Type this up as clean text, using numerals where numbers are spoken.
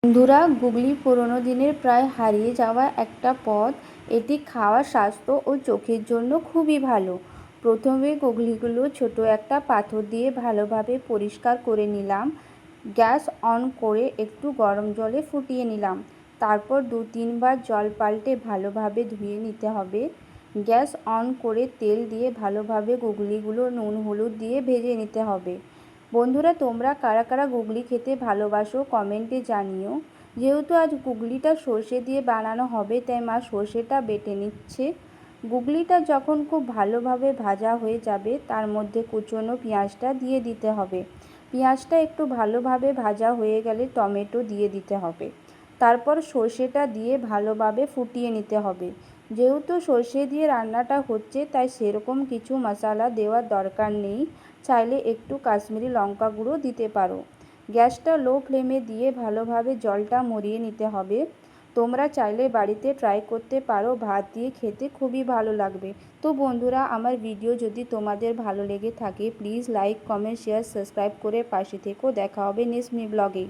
বন্ধুরা, গুগলি পুরনো দিনের প্রায় হারিয়ে যাওয়া একটা পদ। এটি খাওয়া, স্বাস্থ্য ও চোখের জন্য খুবই ভালো। প্রথমে গুগলিগুলো ছোট একটা পাথর দিয়ে ভালোভাবে পরিষ্কার করে নিলাম। গ্যাস অন করে একটু গরম জলে ফুটিয়ে নিলাম। তারপর 2-3 বার জল পাল্টে ভালোভাবে ধুয়ে নিতে হবে। গ্যাস অন করে তেল দিয়ে ভালোভাবে গুগলিগুলো নুন হলুদ দিয়ে ভেজে নিতে হবে। বন্ধুরা, তোমরা কারা কারা গুগলি খেতে ভালোবাসো কমেন্টে জানিও। যেহেতু আজ গুগলিটা সর্ষে দিয়ে বানানো হবে, তাই মা সর্ষেটা বেটে নিচ্ছে। গুগলিটা যখন খুব ভালোভাবে ভাজা হয়ে যাবে, তার মধ্যে কুচনো পেঁয়াজটা দিয়ে দিতে হবে। পেঁয়াজটা একটু ভালোভাবে ভাজা হয়ে গেলে টমেটো দিয়ে দিতে হবে। তারপর সর্ষেটা দিয়ে ভালোভাবে ফুটিয়ে নিতে হবে। যেহেতু সর্ষে দিয়ে রান্নাটা হচ্ছে, তাই সেরকম কিছু মশলা দেওয়ার দরকার নেই। চাইলে একটু কাশ্মীরি লঙ্কা গুঁড়ো দিতে পারো। গ্যাসটা লো ফ্লেমে দিয়ে ভালোভাবে জলটা মরিয়ে নিতে হবে। তোমরা চাইলে বাড়িতে ট্রাই করতে পারো, ভাত দিয়ে খেতে খুবই ভালো লাগবে। তো বন্ধুরা, আমার ভিডিও যদি তোমাদের ভালো লেগে থাকে, please like, comment, share, subscribe করে পাশে থেকো। দেখা হবে নেক্সট ব্লগে।